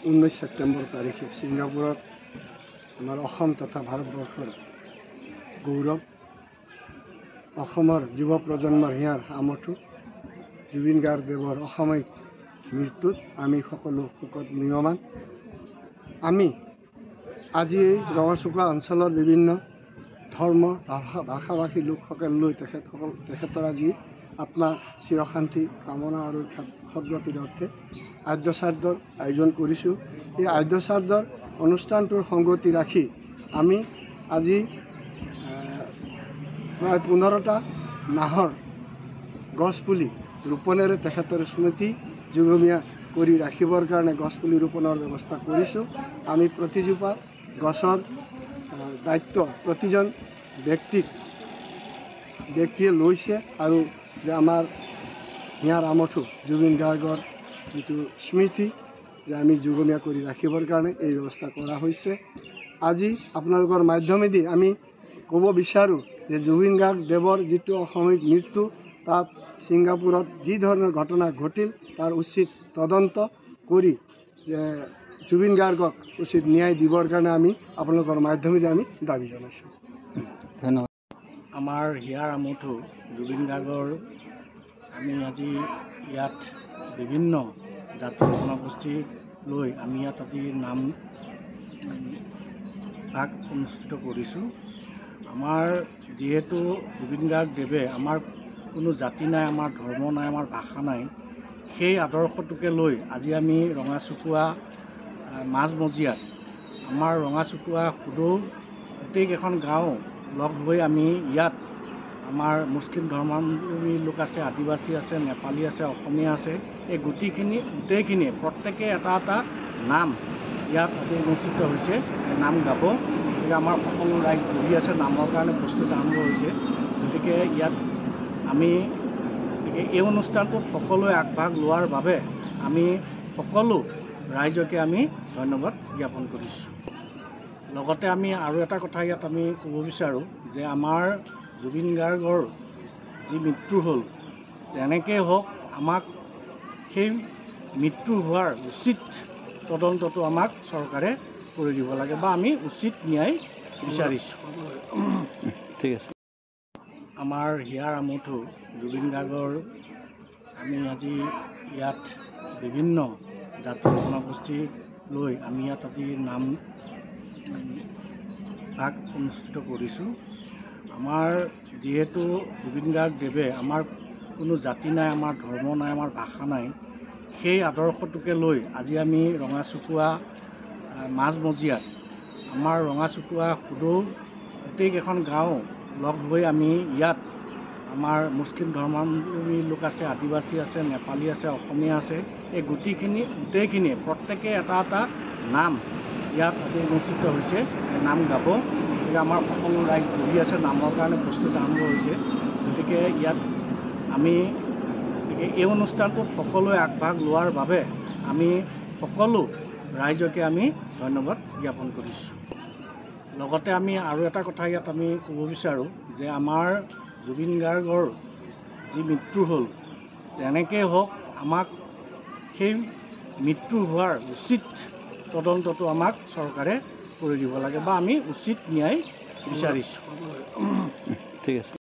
19 ছেপ্টেম্বৰ তাৰিখে ছিংগাপুৰত আমাৰ অসম তথা ভাৰতবৰ্ষৰ গৌৰৱ অসমৰ যুৱ প্ৰজন্মৰ হিয়াৰ আমঠু জুবিন গাৰ্গদেৱৰ অসাময়িক মৃত্যুত আমি সকলো শোকত ম্ৰিয়মান। আমি আজি এই ৰঙাচুকা অঞ্চলৰ বিভিন্ন ধৰ্ম ভাষাভাষী লোকসকল লৈ তেখেতৰ আজি আত্মা চিৰশান্তি কামনা আৰু সদ্গতিৰ অৰ্থে আদ্যশ্ৰাদ্ধৰ আয়োজন কৰিছোঁ। এই আদ্যশ্ৰাদ্ধৰ অনুষ্ঠানটোৰ সংগতি ৰাখি আমি আজি প্ৰায় 15টা নাহৰ গছপুলি ৰোপণেৰে তেখেতৰ স্মৃতি যুগমীয়া কৰি ৰাখিবৰ কাৰণে গছপুলি ৰোপণৰ ব্যৱস্থা কৰিছোঁ। আমি প্ৰতিজোপা গছৰ দায়িত্ব প্ৰতিজন ব্যক্তিয়ে লৈছে আৰু যে আমাৰ হিয়াৰ আমঠু জুবিন গাৰ্গৰ যিটো স্মৃতি যে আমি যুগমীয়া কৰি ৰাখিবৰ কাৰণে এই ব্যৱস্থা কৰা হৈছে। আজি আপোনালোকৰ মাধ্যমেদি আমি ক'ব বিচাৰোঁ যে জুবিন গাৰ্গদেৱৰ যিটো অসাময়িক মৃত্যু তাত ছিংগাপুৰত যি ধৰণৰ ঘটনা ঘটিল তাৰ উচিত তদন্ত কৰি জুবিন গাৰ্গক উচিত ন্যায় দিবৰ কাৰণে আমি আপোনালোকৰ মাধ্যমেদি আমি দাবী জনাইছোঁ। ধন্যবাদ। আমাৰ হিয়াৰ আমঠু জুবিন গাৰ্গৰ আমি আজি ইয়াত বিভিন্ন জাতি জনগোষ্ঠী লৈ আমি ইয়াত আজি নাম ভাগ অনুষ্ঠিত কৰিছোঁ। আমাৰ যিহেতু জুবিন গাৰ্গদেৱে আমাৰ কোনো জাতি নাই, আমাৰ ধৰ্ম নাই, আমাৰ ভাষা নাই, সেই আদৰ্শটোকে লৈ আজি আমি ৰঙাচুকুৱা মাজমজিয়াত আমাৰ ৰঙাচুকুৱা সুদৌ গোটেইকেইখন গাঁও লগ হৈ আমি ইয়াত আমাৰ মুছলিম ধৰ্মাৱলম্বী লোক আছে, আদিবাসী আছে, নেপালী আছে, অসমীয়া আছে, এই গোটেইখিনিয়ে প্ৰত্যেকে এটা এটা নাম ইয়াত আজি অনুষ্ঠিত হৈছে। নাম গাব গতিকে আমাৰ সকলো ৰাইজ বহি আছে, নামৰ কাৰণে প্ৰস্তুতি আৰম্ভ হৈছে। গতিকে ইয়াত আমি এই অনুষ্ঠানটোত সকলোৱে আগভাগ লোৱাৰ বাবে আমি সকলো ৰাইজকে আমি ধন্যবাদ জ্ঞাপন কৰিছোঁ। লগতে আমি আৰু এটা কথা ইয়াত আমি ক'ব বিচাৰোঁ যে আমাৰ জুবিন গাৰ্গৰ যি মৃত্যু হ'ল যেনেকৈ হওক আমাক সেই মৃত্যু হোৱাৰ উচিত তদন্তটো আমাক চৰকাৰে কৰি দিব লাগে বা আমি উচিত ন্যায় বিচাৰিছোঁ। ঠিক আছে। আমাৰ হিয়াৰ আমঠু জুবিন গাৰ্গৰ আমি আজি ইয়াত বিভিন্ন জাতি জনগোষ্ঠী লৈ আমি ইয়াত আজি নাম ভাগ অনুষ্ঠিত কৰিছোঁ। আমাৰ যিহেতু জুবিন গাৰ্গদেৱে আমাৰ কোনো জাতি নাই, আমাৰ ধৰ্ম নাই, আমাৰ ভাষা নাই, সেই আদৰ্শটোকে লৈ আজি আমি ৰঙাচুকুৱা মাজমজিয়াত আমাৰ ৰঙাচুকুৱা সুদৌ গোটেইকেইখন গাঁও লগ হৈ আমি ইয়াত আমাৰ মুছলিম ধৰ্মাৱলম্বী লোক আছে, আদিবাসী আছে, নেপালী আছে, অসমীয়া আছে, এই গোটেইখিনিয়ে প্ৰত্যেকে এটা এটা নাম ইয়াত আজি অনুষ্ঠিত হৈছে। নাম গাব গতিকে আমাৰ সকলো ৰাইজ বহি আছে, নামৰ কাৰণে প্ৰস্তুতি আৰম্ভ হৈছে। গতিকে ইয়াত আমি এই অনুষ্ঠানটোত সকলোৱে আগভাগ লোৱাৰ বাবে আমি সকলো ৰাইজকে আমি ধন্যবাদ জ্ঞাপন কৰিছোঁ। লগতে আমি আৰু এটা কথা ইয়াত আমি ক'ব বিচাৰোঁ যে আমাৰ জুবিন গাৰ্গৰ যি মৃত্যু হ'ল যেনেকৈ হওক আমাক সেই মৃত্যু হোৱাৰ উচিত তদন্তটো আমাক চৰকাৰে কৰি দিব লাগে বা আমি উচিত ন্যায় বিচাৰিছোঁ। ঠিক আছে।